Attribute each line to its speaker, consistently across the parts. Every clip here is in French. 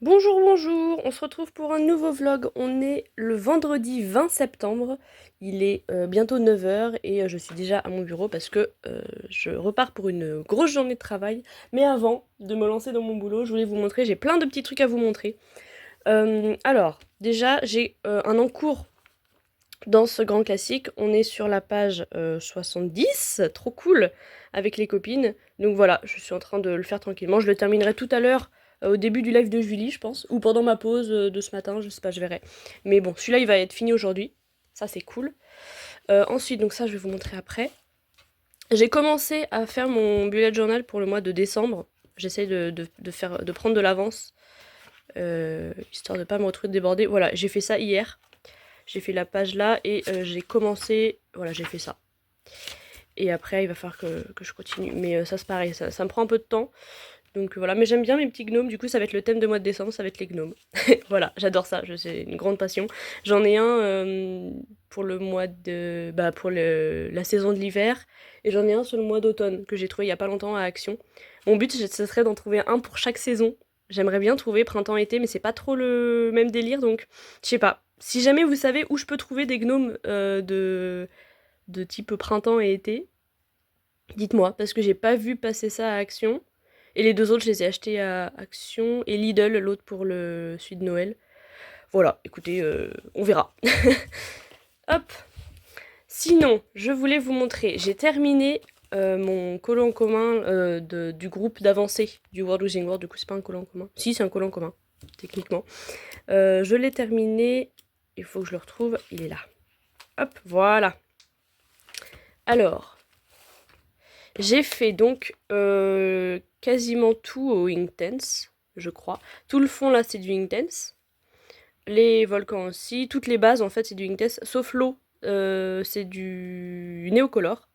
Speaker 1: Bonjour, bonjour, on se retrouve pour un nouveau vlog. On est le vendredi 20 septembre, il est bientôt 9 heures et je suis déjà à mon bureau parce que je repars pour une grosse journée de travail. Mais avant de me lancer dans mon boulot, je voulais vous montrer, j'ai plein de petits trucs à vous montrer. Alors, déjà, j'ai un encours dans ce grand classique. On est sur la page 70, trop cool, avec les copines. Donc voilà, je suis en train de le faire tranquillement. Je le terminerai tout à l'heure, au début du live de Julie, je pense. Ou pendant ma pause de ce matin, je sais pas, je verrai. Mais bon, celui-là, il va être fini aujourd'hui. Ça, c'est cool. Ensuite, donc ça, je vais vous montrer après. J'ai commencé à faire mon bullet journal pour le mois de décembre. J'essaye de prendre de l'avance, histoire de pas me retrouver débordée. Voilà, j'ai fait ça hier. J'ai fait la page là et j'ai commencé... Voilà, j'ai fait ça. Et après, il va falloir que je continue. Mais ça, c'est pareil, ça me prend un peu de temps. Donc voilà, mais j'aime bien mes petits gnomes. Du coup, ça va être le thème de mois de décembre, ça va être les gnomes. Voilà, j'adore ça, c'est une grande passion. J'en ai un pour le mois de... Bah, pour la saison de l'hiver. Et j'en ai un sur le mois d'automne, que j'ai trouvé il y a pas longtemps à Action. Mon but, ce serait d'en trouver un pour chaque saison. J'aimerais bien trouver printemps-été, mais c'est pas trop le même délire, donc je sais pas. Si jamais vous savez où je peux trouver des gnomes de type printemps et été, dites-moi, parce que j'ai pas vu passer ça à Action. Et les deux autres, je les ai achetés à Action et Lidl, l'autre pour le celui de Noël. Voilà, écoutez, on verra. Hop. Sinon, je voulais vous montrer, j'ai terminé mon collant en commun du groupe d'avancée du World Within World. Du coup, c'est pas un collant en commun. Si, c'est un collant en commun, techniquement. Je l'ai terminé. Il faut que je le retrouve. Il est là. Hop, voilà. Alors, j'ai fait donc quasiment tout au Intense, je crois. Tout le fond là, c'est du Intense. Les volcans aussi. Toutes les bases, en fait, c'est du Intense. Sauf l'eau, c'est du Néocolor.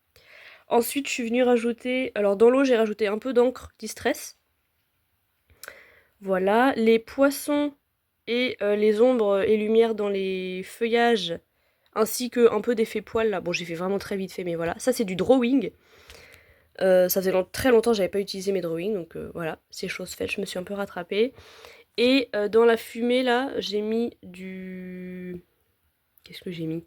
Speaker 1: Ensuite, je suis venue rajouter... Alors, dans l'eau, j'ai rajouté un peu d'encre Distress. Voilà. Les poissons et les ombres et lumières dans les feuillages, ainsi que un peu d'effet poil là. Bon, j'ai fait vraiment très vite fait, mais voilà. Ça, c'est du drawing. Ça faisait très longtemps que j'avais pas utilisé mes drawings, donc voilà, c'est chose faite, je me suis un peu rattrapée. Et dans la fumée là, j'ai mis du... Qu'est-ce que j'ai mis?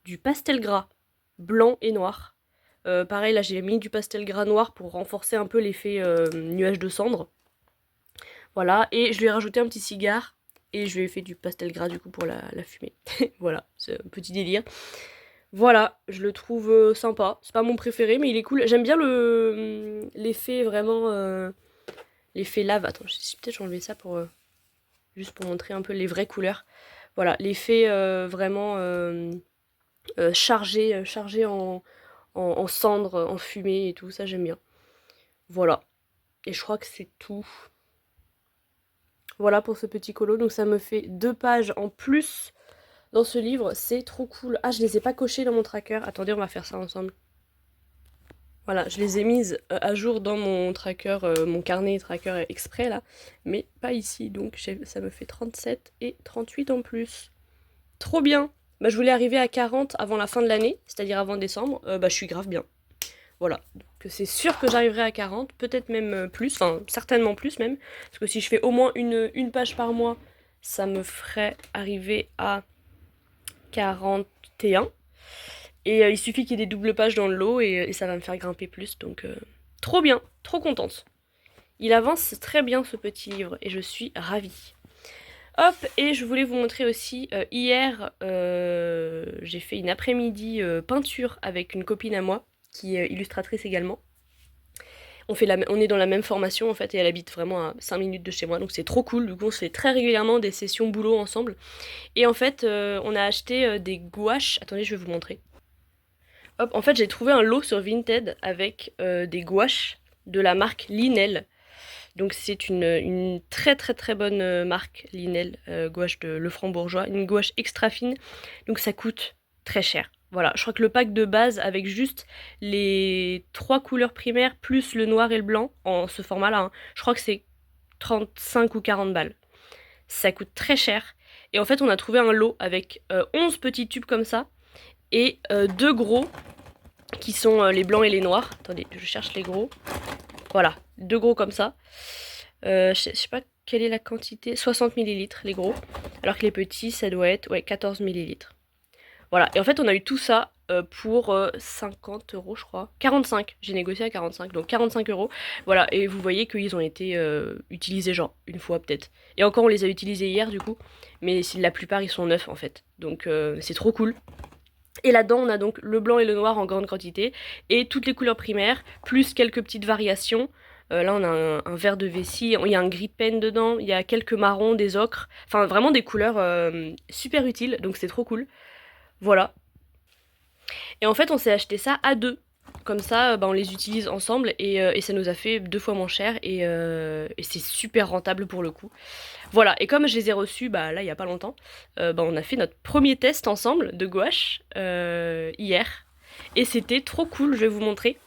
Speaker 1: Du pastel gras, blanc et noir. Pareil, là j'ai mis du pastel gras noir pour renforcer un peu l'effet nuage de cendre. Voilà, et je lui ai rajouté un petit cigare, et je lui ai fait du pastel gras du coup pour la fumée. Voilà, c'est un petit délire. Voilà, je le trouve sympa. C'est pas mon préféré, mais il est cool. J'aime bien l'effet vraiment... l'effet lave. Attends, peut-être j'ai enlevé ça pour... juste pour montrer un peu les vraies couleurs. Voilà, l'effet vraiment chargé en cendre, en fumée et tout. Ça, j'aime bien. Voilà. Et je crois que c'est tout. Voilà pour ce petit colo. Donc ça me fait 2 pages en plus dans ce livre. C'est trop cool. Ah, je les ai pas cochés dans mon tracker. Attendez, on va faire ça ensemble. Voilà, je les ai mises à jour dans mon tracker, mon carnet tracker exprès là, mais pas ici, donc ça me fait 37 et 38 en plus. Trop bien! Bah, je voulais arriver à 40 avant la fin de l'année, c'est-à-dire avant décembre, bah je suis grave bien. Voilà, donc c'est sûr que j'arriverai à 40, peut-être même plus, enfin certainement plus même, parce que si je fais au moins une page par mois, ça me ferait arriver à 41. Et il suffit qu'il y ait des doubles pages dans le lot et ça va me faire grimper plus. Donc trop bien, trop contente. Il avance très bien ce petit livre et je suis ravie. Hop, et je voulais vous montrer aussi, hier j'ai fait une après-midi peinture avec une copine à moi, qui est illustratrice également. On est dans la même formation en fait et elle habite vraiment à 5 minutes de chez moi, donc c'est trop cool. Du coup on se fait très régulièrement des sessions boulot ensemble. Et en fait on a acheté des gouaches, attendez je vais vous montrer. Hop, en fait, j'ai trouvé un lot sur Vinted avec des gouaches de la marque Linel. Donc c'est une très très très bonne marque Linel, gouache de Lefranc-Bourgeois, une gouache extra fine. Donc ça coûte très cher. Voilà, je crois que le pack de base avec juste les 3 couleurs primaires plus le noir et le blanc en ce format-là, hein, je crois que c'est 35 ou 40 balles. Ça coûte très cher. Et en fait, on a trouvé un lot avec 11 petits tubes comme ça et 2 gros qui sont les blancs et les noirs. Attendez, je cherche les gros. Voilà, 2 gros comme ça. Je sais pas quelle est la quantité? 60 millilitres les gros. Alors que les petits, ça doit être ouais, 14 millilitres. Voilà, et en fait on a eu tout ça pour 50 euros je crois. 45, j'ai négocié à 45, donc 45 euros. Voilà, et vous voyez qu'ils ont été utilisés genre une fois peut-être. Et encore on les a utilisés hier du coup, mais la plupart ils sont neufs en fait. Donc c'est trop cool. Et là-dedans, on a donc le blanc et le noir en grande quantité, et toutes les couleurs primaires, plus quelques petites variations. Là, on a un vert de vessie, il y a un gris pen dedans, il y a quelques marrons, des ocres, enfin vraiment des couleurs super utiles, donc c'est trop cool. Voilà. Et en fait, on s'est acheté ça à deux. Comme ça, bah, on les utilise ensemble et ça nous a fait 2 fois moins cher et c'est super rentable pour le coup. Voilà, et comme je les ai reçus bah, là il y a pas longtemps, bah, on a fait notre premier test ensemble de gouache hier. Et c'était trop cool, je vais vous montrer.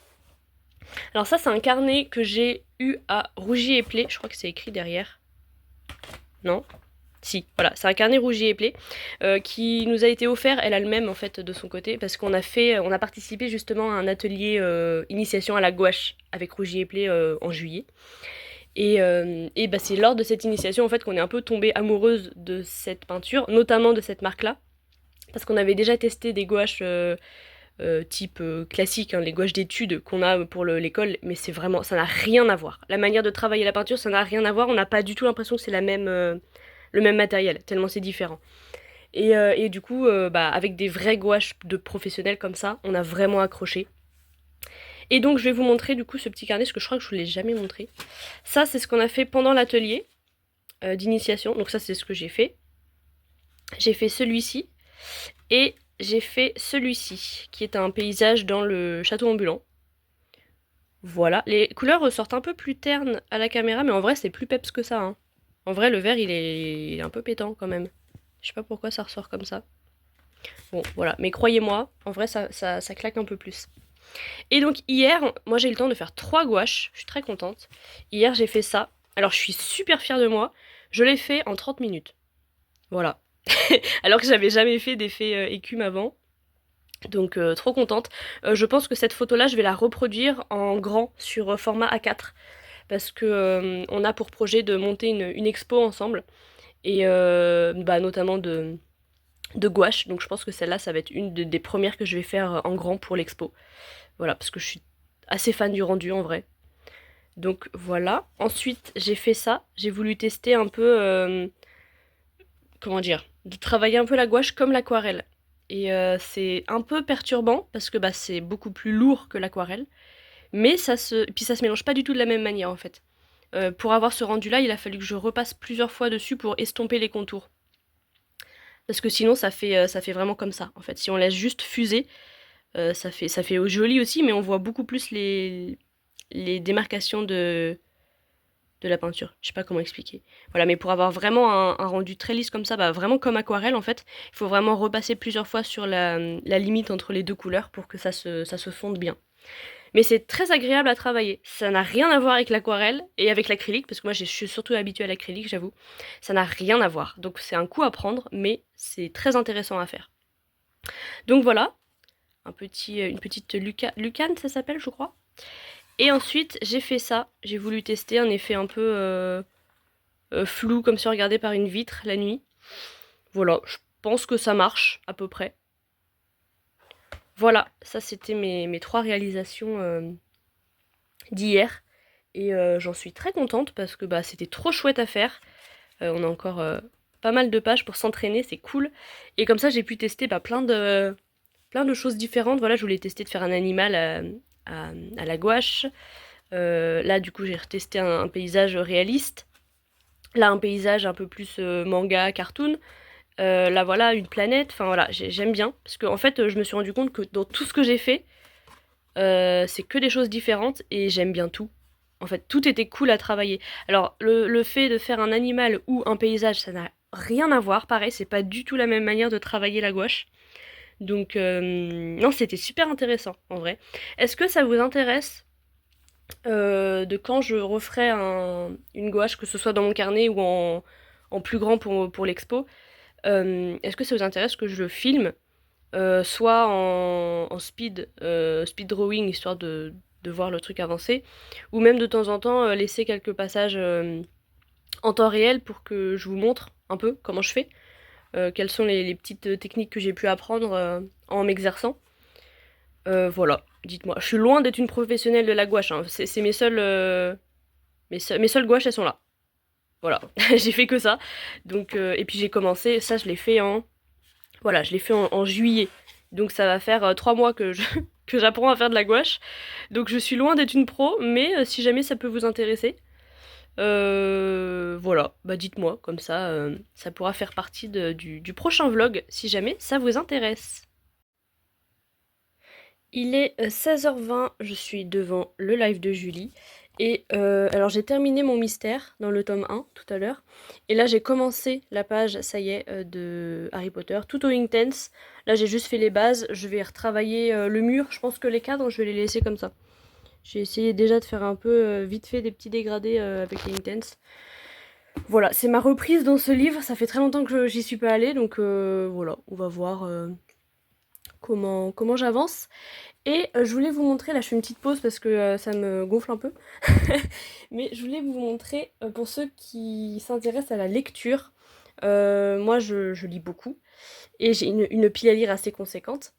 Speaker 1: Alors ça c'est un carnet que j'ai eu à Rougier et Play, je crois que c'est écrit derrière. Non? Si, voilà, c'est un carnet Rougier et Play qui nous a été offert, elle a le même en fait de son côté, parce qu'on a participé justement à un atelier initiation à la gouache avec Rougier et Play en juillet. Et bah, c'est lors de cette initiation en fait qu'on est un peu tombée amoureuse de cette peinture, notamment de cette marque-là, parce qu'on avait déjà testé des gouaches type classique, hein, les gouaches d'études qu'on a pour l'école, mais c'est vraiment, ça n'a rien à voir. La manière de travailler la peinture, ça n'a rien à voir, on n'a pas du tout l'impression que c'est le même matériel, tellement c'est différent. Et du coup, bah, avec des vraies gouaches de professionnels comme ça, on a vraiment accroché. Et donc je vais vous montrer du coup ce petit carnet, parce que je crois que je vous l'ai jamais montré. Ça c'est ce qu'on a fait pendant l'atelier d'initiation, donc ça c'est ce que j'ai fait. J'ai fait celui-ci, et j'ai fait celui-ci, qui est un paysage dans le château ambulant. Voilà, les couleurs ressortent un peu plus ternes à la caméra, mais en vrai c'est plus peps que ça. Hein. En vrai le vert il est un peu pétant quand même. Je sais pas pourquoi ça ressort comme ça. Bon voilà, mais croyez-moi, en vrai ça claque un peu plus. Et donc hier, moi j'ai eu le temps de faire 3 gouaches, je suis très contente. Hier j'ai fait ça, alors je suis super fière de moi, je l'ai fait en 30 minutes. Voilà. Alors que j'avais jamais fait d'effet écume avant. Donc trop contente. Je pense que cette photo là je vais la reproduire en grand sur format A4. Parce que on a pour projet de monter une expo ensemble. Et bah, notamment de gouache. Donc je pense que celle-là ça va être une des premières que je vais faire en grand pour l'expo. Voilà, parce que je suis assez fan du rendu en vrai. Donc voilà. Ensuite j'ai fait ça. J'ai voulu tester un peu... comment dire, de travailler un peu la gouache comme l'aquarelle. Et c'est un peu perturbant parce que bah, c'est beaucoup plus lourd que l'aquarelle, mais puis ça se mélange pas du tout de la même manière en fait. Pour avoir ce rendu là, il a fallu que je repasse plusieurs fois dessus pour estomper les contours. Parce que sinon ça fait vraiment comme ça en fait. Si on laisse juste fuser, ça fait joli aussi, mais on voit beaucoup plus les démarcations de la peinture. Je sais pas comment expliquer. Voilà, mais pour avoir vraiment un rendu très lisse comme ça, bah vraiment comme aquarelle en fait, il faut vraiment repasser plusieurs fois sur la limite entre les deux couleurs pour que ça se fonde bien. Mais c'est très agréable à travailler. Ça n'a rien à voir avec l'aquarelle et avec l'acrylique, parce que moi je suis surtout habituée à l'acrylique, j'avoue. Ça n'a rien à voir. Donc c'est un coup à prendre, mais c'est très intéressant à faire. Donc voilà, une petite lucane, ça s'appelle, je crois. Et ensuite, j'ai fait ça. J'ai voulu tester un effet un peu flou, comme si on regardait par une vitre la nuit. Voilà, je pense que ça marche, à peu près. Voilà, ça c'était mes 3 réalisations d'hier. Et j'en suis très contente parce que bah, c'était trop chouette à faire. On a encore pas mal de pages pour s'entraîner, c'est cool. Et comme ça, j'ai pu tester bah, plein de choses différentes. Voilà, je voulais tester de faire un animal à la gouache. Là, du coup, j'ai retesté un paysage réaliste. Là, un paysage un peu plus manga, cartoon. Là, voilà, une planète. Enfin, voilà, j'aime bien. Parce que, en fait, je me suis rendu compte que dans tout ce que j'ai fait, c'est que des choses différentes et j'aime bien tout. En fait, tout était cool à travailler. Alors, le fait de faire un animal ou un paysage, ça n'a rien à voir. Pareil, c'est pas du tout la même manière de travailler la gouache. Donc, non, c'était super intéressant, en vrai. Est-ce que ça vous intéresse de quand je referai une gouache, que ce soit dans mon carnet ou en plus grand pour l'expo? Est-ce que ça vous intéresse que je le filme soit en speed drawing, histoire de voir le truc avancer, ou même de temps en temps laisser quelques passages en temps réel pour que je vous montre un peu comment je fais, quelles sont les petites techniques que j'ai pu apprendre en m'exerçant. Voilà, dites-moi. Je suis loin d'être une professionnelle de la gouache, hein. C'est mes seules gouaches, elles sont là. Voilà, j'ai fait que ça. Donc, et puis j'ai commencé, ça je l'ai fait voilà, je l'ai fait en juillet. Donc ça va faire 3 mois que que j'apprends à faire de la gouache. Donc je suis loin d'être une pro, mais si jamais ça peut vous intéresser, voilà, bah dites-moi, comme ça, ça pourra faire partie du prochain vlog, si jamais ça vous intéresse. Il est 16h20, je suis devant le live de Julie. Et alors j'ai terminé mon mystère dans le tome 1 tout à l'heure. Et là j'ai commencé la page, ça y est, de Harry Potter, tout au Intense. Là j'ai juste fait les bases, je vais retravailler le mur. Je pense que les cadres, je vais les laisser comme ça. J'ai essayé déjà de faire un peu vite fait des petits dégradés avec les Intense. Voilà, c'est ma reprise dans ce livre. Ça fait très longtemps que j'y suis pas allée, donc voilà, on va voir comment j'avance. Et je voulais vous montrer, là je fais une petite pause parce que ça me gonfle un peu, mais je voulais vous montrer, pour ceux qui s'intéressent à la lecture, moi je lis beaucoup, et j'ai une pile à lire assez conséquente.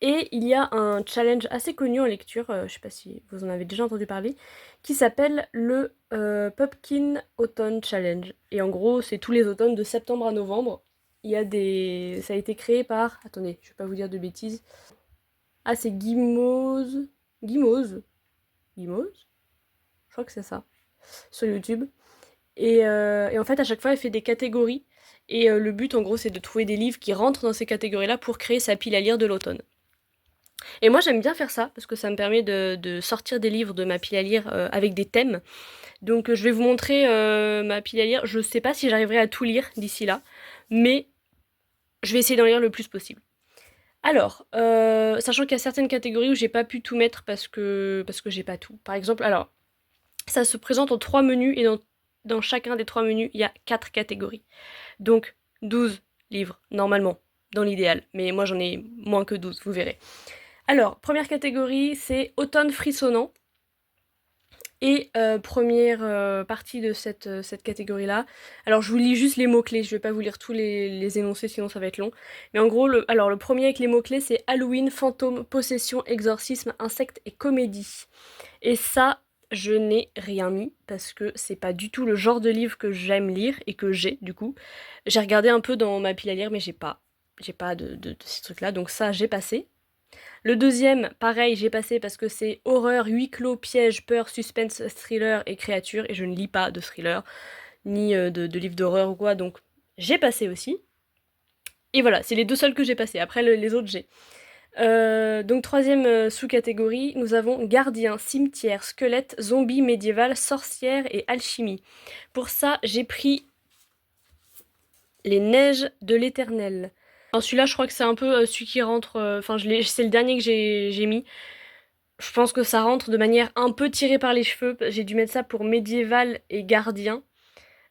Speaker 1: Et il y a un challenge assez connu en lecture, je sais pas si vous en avez déjà entendu parler, qui s'appelle le Pumpkin Autumn Challenge. Et en gros, c'est tous les automnes de septembre à novembre. Il y a des... Ça a été créé par... Attendez, je vais pas vous dire de bêtises. Ah, c'est Guimauze. Guimauze. Guimauze? Je crois que c'est ça. Sur YouTube. Et en fait, à chaque fois, elle fait des catégories. Et le but, en gros, c'est de trouver des livres qui rentrent dans ces catégories-là pour créer sa pile à lire de l'automne. Et moi, j'aime bien faire ça, parce que ça me permet de sortir des livres de ma pile à lire avec des thèmes. Donc, je vais vous montrer ma pile à lire. Je sais pas si j'arriverai à tout lire d'ici là, mais je vais essayer d'en lire le plus possible. Alors, sachant qu'il y a certaines catégories où j'ai pas pu tout mettre parce que j'ai pas tout. Par exemple, alors, ça se présente en 3 menus et dans chacun des 3 menus, il y a 4 catégories. Donc, 12 livres, normalement, dans l'idéal. Mais moi, j'en ai moins que 12, vous verrez. Alors, première catégorie, c'est Automne frissonnant. Et première partie de cette catégorie-là. Alors je vous lis juste les mots-clés, je vais pas vous lire tous les énoncés sinon ça va être long. Mais en gros, le premier avec les mots-clés c'est Halloween, fantôme, possession, exorcisme, insecte et comédie. Et ça, je n'ai rien mis parce que c'est pas du tout le genre de livre que j'aime lire et que j'ai du coup. J'ai regardé un peu dans ma pile à lire mais j'ai pas de ces trucs-là, donc ça j'ai passé. Le deuxième, pareil, j'ai passé parce que c'est horreur, huis clos, piège, peur, suspense, thriller et créature, et je ne lis pas de thriller, ni de livres d'horreur ou quoi, donc j'ai passé aussi. Et voilà, c'est les deux seuls que j'ai passés, après les autres j'ai. Donc troisième sous-catégorie, nous avons gardien, cimetière, squelette, zombie, médiéval, sorcière et alchimie. Pour ça, j'ai pris les neiges de l'éternel. Alors celui-là, je crois que c'est un peu celui qui rentre, enfin c'est le dernier que j'ai mis. Je pense que ça rentre de manière un peu tirée par les cheveux. J'ai dû mettre ça pour médiéval et gardien.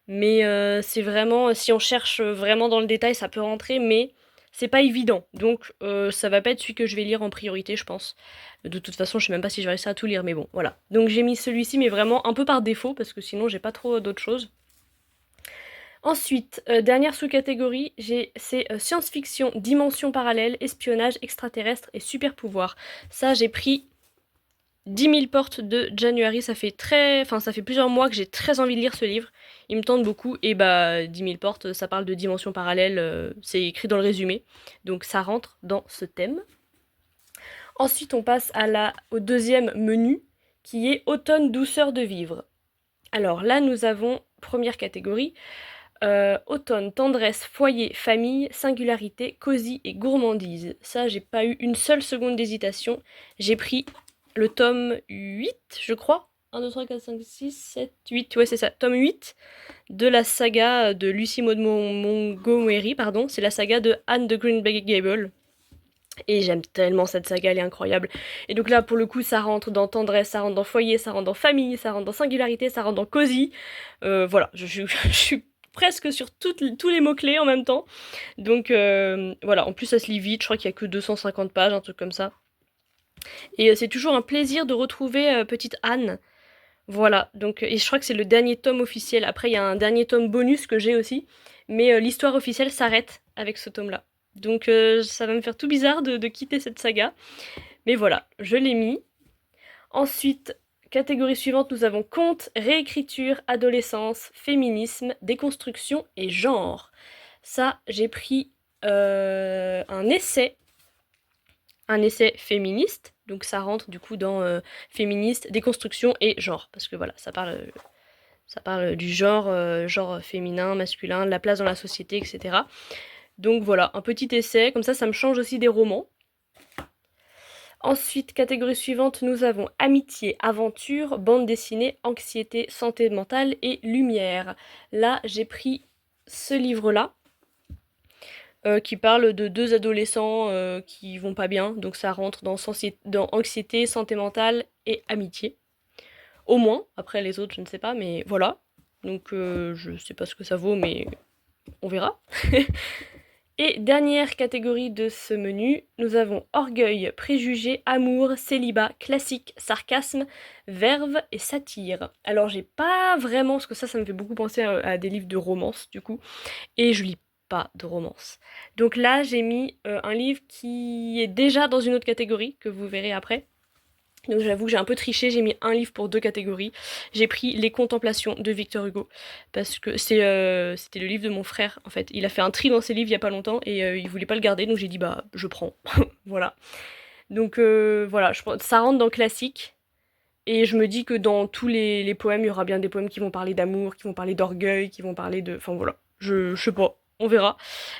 Speaker 1: Mais c'est vraiment, si on cherche vraiment dans le détail, ça peut rentrer, mais c'est pas évident. Donc ça va pas être celui que je vais lire en priorité, je pense. De toute façon, je sais même pas si je vais réussir à tout lire, mais bon, voilà. Donc j'ai mis celui-ci, mais vraiment un peu par défaut, parce que sinon j'ai pas trop d'autres choses. Ensuite, dernière sous-catégorie, c'est science-fiction, dimension parallèle, espionnage, extraterrestre et super pouvoir. Ça, j'ai pris 10 000 portes de January, ça fait plusieurs mois que j'ai très envie de lire ce livre. Il me tente beaucoup et bah 10 000 portes, ça parle de dimensions parallèles, c'est écrit dans le résumé, donc ça rentre dans ce thème. Ensuite, on passe au deuxième menu qui est automne douceur de vivre. Alors là, nous avons première catégorie. Automne, tendresse, foyer, famille, singularité, cosy et gourmandise. Ça, j'ai pas eu une seule seconde d'hésitation. J'ai pris le tome 8, je crois. 1, 2, 3, 4, 5, 6, 7, 8. Ouais, c'est ça. Tome 8 de la saga de Lucy Maud Montgomery, pardon. C'est la saga de Anne de Green Gables. Et j'aime tellement cette saga, elle est incroyable. Et donc là, pour le coup, ça rentre dans tendresse, ça rentre dans foyer, ça rentre dans famille, ça rentre dans singularité, ça rentre dans cosy. Voilà, je suis presque sur tous les mots-clés en même temps. Donc voilà, en plus ça se lit vite, je crois qu'il y a que 250 pages, un truc comme ça. Et c'est toujours un plaisir de retrouver petite Anne. Voilà, donc et je crois que c'est le dernier tome officiel. Après, il y a un dernier tome bonus que j'ai aussi, mais l'histoire officielle s'arrête avec ce tome-là. Donc ça va me faire tout bizarre de quitter cette saga. Mais voilà, je l'ai mis. Ensuite, catégorie suivante, nous avons conte, réécriture, adolescence, féminisme, déconstruction et genre. Ça, j'ai pris un essai féministe, donc ça rentre du coup dans féministe, déconstruction et genre, parce que voilà, ça parle du genre, genre féminin, masculin, de la place dans la société, etc. Donc voilà, un petit essai, comme ça me change aussi des romans. Ensuite, catégorie suivante, nous avons amitié, aventure, bande dessinée, anxiété, santé mentale et lumière. Là, j'ai pris ce livre-là, qui parle de deux adolescents qui vont pas bien, donc ça rentre dans anxiété, santé mentale et amitié. Au moins, après les autres, je ne sais pas, mais voilà. Donc je sais pas ce que ça vaut, mais on verra. Et dernière catégorie de ce menu, nous avons orgueil, préjugés, amour, célibat, classique, sarcasme, verve et satire. Alors j'ai pas vraiment, parce que ça me fait beaucoup penser à des livres de romance du coup, et je lis pas de romance. Donc là j'ai mis un livre qui est déjà dans une autre catégorie, que vous verrez après. Donc j'avoue que j'ai un peu triché, j'ai mis un livre pour deux catégories. J'ai pris Les Contemplations de Victor Hugo, parce que c'était le livre de mon frère, en fait. Il a fait un tri dans ses livres il y a pas longtemps, et il voulait pas le garder, donc j'ai dit bah je prends. Voilà. Donc voilà, ça rentre dans le classique, et je me dis que dans tous les poèmes, il y aura bien des poèmes qui vont parler d'amour, qui vont parler d'orgueil, qui vont parler de... Enfin voilà, je sais pas, on verra.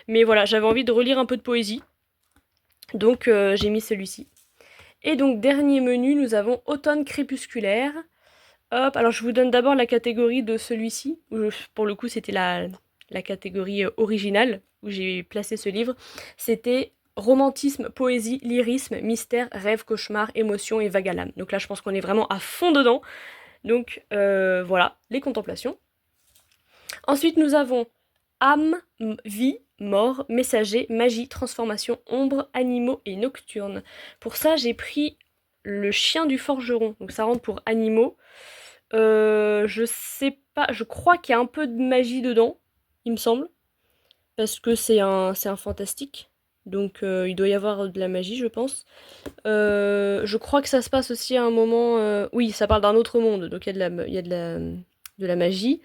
Speaker 1: Mais voilà, j'avais envie de relire un peu de poésie, donc j'ai mis celui-ci. Et donc, dernier menu, nous avons Automne crépusculaire. Hop, alors je vous donne d'abord la catégorie de celui-ci. Pour le coup, c'était la catégorie originale où j'ai placé ce livre. C'était romantisme, poésie, lyrisme, mystère, rêve, cauchemar, émotion et vague à l'âme. Donc là, je pense qu'on est vraiment à fond dedans. Donc voilà, les contemplations. Ensuite, nous avons âme, vie, mort, messager, magie, transformation, ombre, animaux et nocturne. Pour ça, j'ai pris le chien du forgeron. Donc ça rentre pour animaux. Je sais pas, je crois qu'il y a un peu de magie dedans, il me semble. Parce que c'est un fantastique. Donc il doit y avoir de la magie, je pense. Je crois que ça se passe aussi à un moment... Oui, ça parle d'un autre monde, donc il y a de la magie.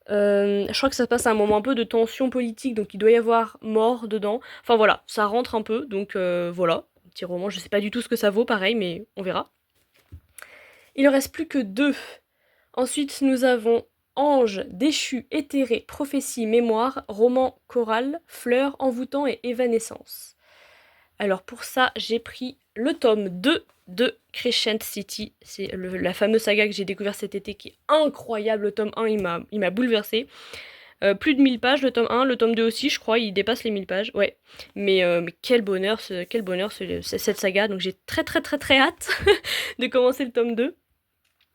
Speaker 1: Je crois que ça se passe à un moment un peu de tension politique, donc il doit y avoir mort dedans. Enfin voilà, ça rentre un peu, donc voilà. Un petit roman, je sais pas du tout ce que ça vaut, pareil, mais on verra. Il ne reste plus que deux. Ensuite, nous avons Ange, déchu, éthéré, prophétie, mémoire, roman choral, fleurs, envoûtant et évanescence. Alors pour ça, j'ai pris le tome 2 de Crescent City. C'est la fameuse saga que j'ai découvert cet été qui est incroyable. Le tome 1, il m'a bouleversé. Plus de 1000 pages le tome 1, le tome 2 aussi, je crois, il dépasse les 1000 pages. Ouais. Mais quel bonheur, cette saga. Donc j'ai très très très très hâte de commencer le tome 2.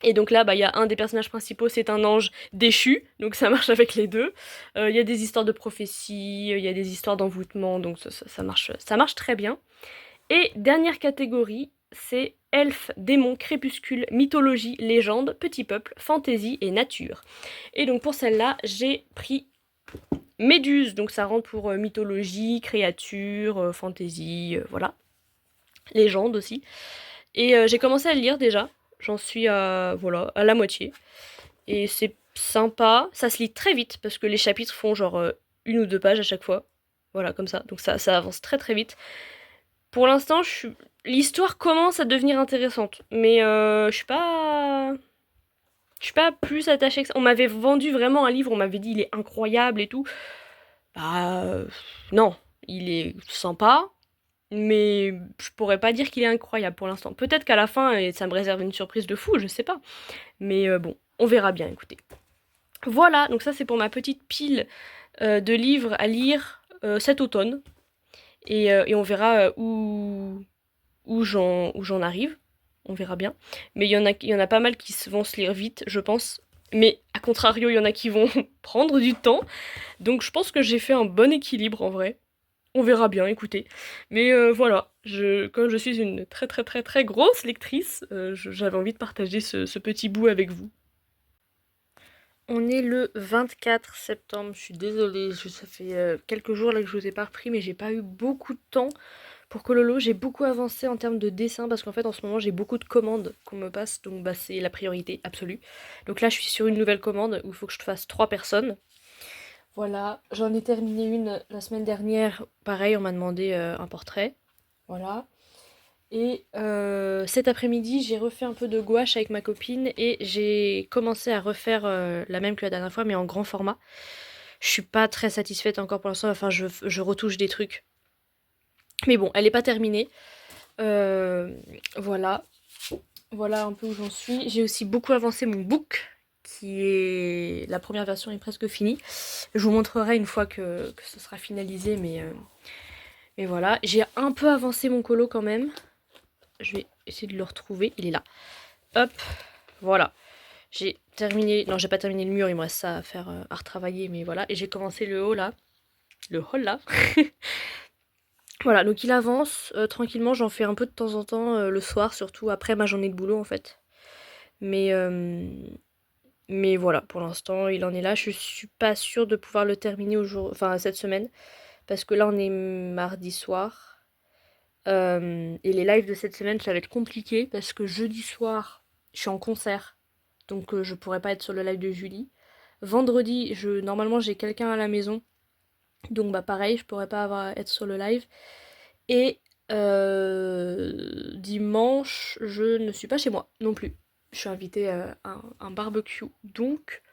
Speaker 1: Et donc là, bah, y a un des personnages principaux, c'est un ange déchu, donc ça marche avec les deux. Il y a des histoires de prophétie, il y a des histoires d'envoûtement, donc ça marche très bien. Et dernière catégorie, c'est elfes, démons, crépuscule, mythologie, légende, petit peuple, fantaisie et nature. Et donc pour celle-là, j'ai pris Méduse, donc ça rentre pour mythologie, créature, fantaisie, voilà. Légende aussi. Et j'ai commencé à le lire déjà. J'en suis voilà, à la moitié. Et c'est sympa. Ça se lit très vite parce que les chapitres font genre une ou deux pages à chaque fois. Voilà, comme ça. Donc ça avance très très vite. Pour l'instant, l'histoire commence à devenir intéressante. Mais je suis pas... Je suis pas plus attachée que ça. On m'avait vendu vraiment un livre, on m'avait dit il est incroyable et tout. Bah... non. Il est sympa, mais je pourrais pas dire qu'il est incroyable pour l'instant. Peut-être qu'à la fin, et ça me réserve une surprise de fou, je sais pas. Mais bon, on verra bien, écoutez. Voilà, donc ça c'est pour ma petite pile de livres à lire cet automne. Et on verra où j'en arrive. On verra bien. Mais il y en a pas mal qui vont se lire vite, je pense. Mais à contrario, il y en a qui vont prendre du temps. Donc je pense que j'ai fait un bon équilibre en vrai. On verra bien, écoutez. Mais voilà, Comme je suis une très très très très grosse lectrice, j'avais envie de partager ce petit bout avec vous. On est le 24 septembre, je suis désolée, ça fait quelques jours là que je vous ai pas repris, mais j'ai pas eu beaucoup de temps pour Kololo. J'ai beaucoup avancé en termes de dessin parce qu'en fait en ce moment j'ai beaucoup de commandes qu'on me passe, donc bah, c'est la priorité absolue. Donc là je suis sur une nouvelle commande où il faut que je te fasse 3 personnes. Voilà, j'en ai terminé une la semaine dernière, pareil on m'a demandé un portrait. Voilà. Et cet après-midi, j'ai refait un peu de gouache avec ma copine et j'ai commencé à refaire la même que la dernière fois, mais en grand format. Je suis pas très satisfaite encore pour l'instant, enfin je retouche des trucs. Mais bon, elle est pas terminée. Euh, voilà, voilà un peu où j'en suis. J'ai aussi beaucoup avancé mon book, qui est... La première version est presque finie. Je vous montrerai une fois que ce sera finalisé, mais voilà. J'ai un peu avancé mon colo quand même. Je vais essayer de le retrouver, il est là. Hop, voilà. J'ai terminé, non j'ai pas terminé le mur, il me reste ça à faire, à retravailler, mais voilà. Et j'ai commencé le haut là, le hall là. Voilà, donc il avance tranquillement, j'en fais un peu de temps en temps, le soir surtout, après ma journée de boulot en fait. Mais, mais voilà, pour l'instant il en est là, je suis pas sûre de pouvoir le terminer enfin cette semaine, parce que là on est mardi soir. Et les lives de cette semaine ça va être compliqué, parce que jeudi soir je suis en concert. Donc je pourrais pas être sur le live de Julie. Vendredi, normalement j'ai quelqu'un à la maison. Donc bah pareil, je pourrais pas être sur le live. Et dimanche, je ne suis pas chez moi non plus. Je suis invitée à un barbecue. Donc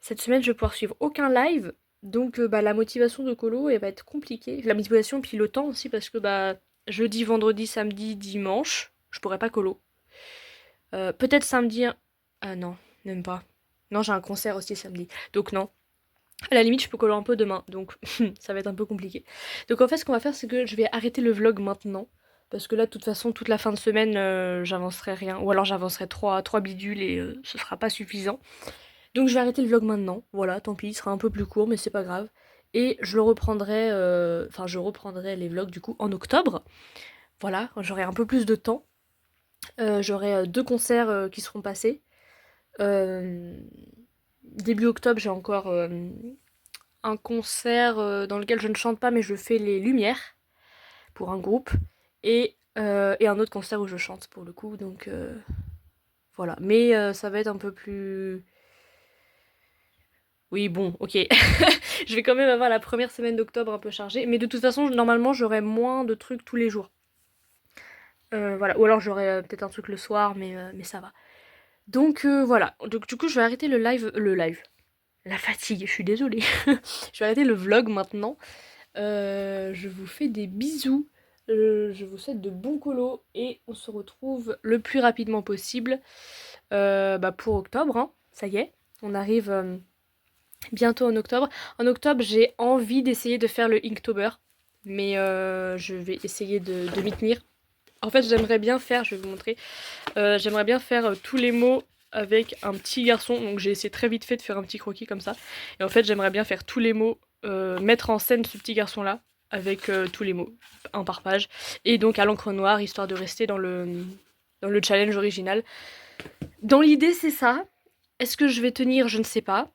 Speaker 1: cette semaine, je vais pouvoir suivre aucun live. Donc bah, la motivation de Colo, elle va être compliquée. La motivation, puis le temps aussi, parce que bah jeudi, vendredi, samedi, dimanche, je pourrais pas Colo. Peut-être samedi. Ah non, même pas. Non, j'ai un concert aussi samedi. Donc non. À la limite, je peux coller un peu demain. Donc ça va être un peu compliqué. Donc en fait, ce qu'on va faire, c'est que je vais arrêter le vlog maintenant. Parce que là, de toute façon, toute la fin de semaine, j'avancerai rien. Ou alors j'avancerai trois bidules et ce sera pas suffisant. Donc je vais arrêter le vlog maintenant. Voilà, tant pis, il sera un peu plus court, mais c'est pas grave. Et je le reprendrai. Enfin, je reprendrai les vlogs du coup en octobre. Voilà, j'aurai un peu plus de temps. J'aurai 2 concerts qui seront passés. Début octobre, j'ai encore un concert dans lequel je ne chante pas, mais je fais les lumières pour un groupe. Et un autre concert où je chante pour le coup. Donc voilà. Mais ça va être un peu plus... Oui, bon, ok. Je vais quand même avoir la première semaine d'octobre un peu chargée. Mais de toute façon, normalement, j'aurai moins de trucs tous les jours. Voilà. Ou alors j'aurai peut-être un truc le soir, mais ça va. Donc voilà. Donc du coup, je vais arrêter le live. Le live. La fatigue, je suis désolée. Je vais arrêter le vlog maintenant. Je vous fais des bisous. Je vous souhaite de bons colos et on se retrouve le plus rapidement possible bah pour octobre. Hein. Ça y est, on arrive bientôt en octobre. En octobre, j'ai envie d'essayer de faire le Inktober, mais je vais essayer de m'y tenir. En fait, j'aimerais bien faire, je vais vous montrer, j'aimerais bien faire tous les mots avec un petit garçon. Donc j'ai essayé très vite fait de faire un petit croquis comme ça. Et en fait, j'aimerais bien faire tous les mots, mettre en scène ce petit garçon-là avec tous les mots, un par page. Et donc à l'encre noire, histoire de rester dans le challenge original. Dans l'idée, c'est ça. Est-ce que je vais tenir? Je ne sais pas.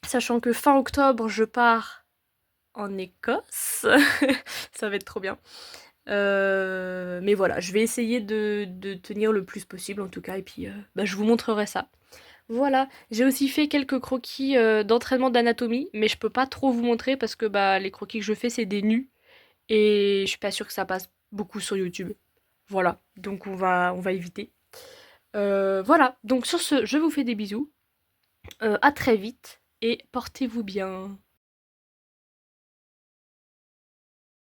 Speaker 1: Sachant que fin octobre, je pars en Écosse. Ça va être trop bien. Mais voilà, je vais essayer de tenir le plus possible en tout cas, et puis bah, je vous montrerai ça. Voilà, j'ai aussi fait quelques croquis d'entraînement d'anatomie, mais je peux pas trop vous montrer parce que bah, les croquis que je fais c'est des nus, et je suis pas sûre que ça passe beaucoup sur YouTube. Voilà, donc on va éviter. Voilà, donc sur ce, je vous fais des bisous, à très vite, et portez-vous bien.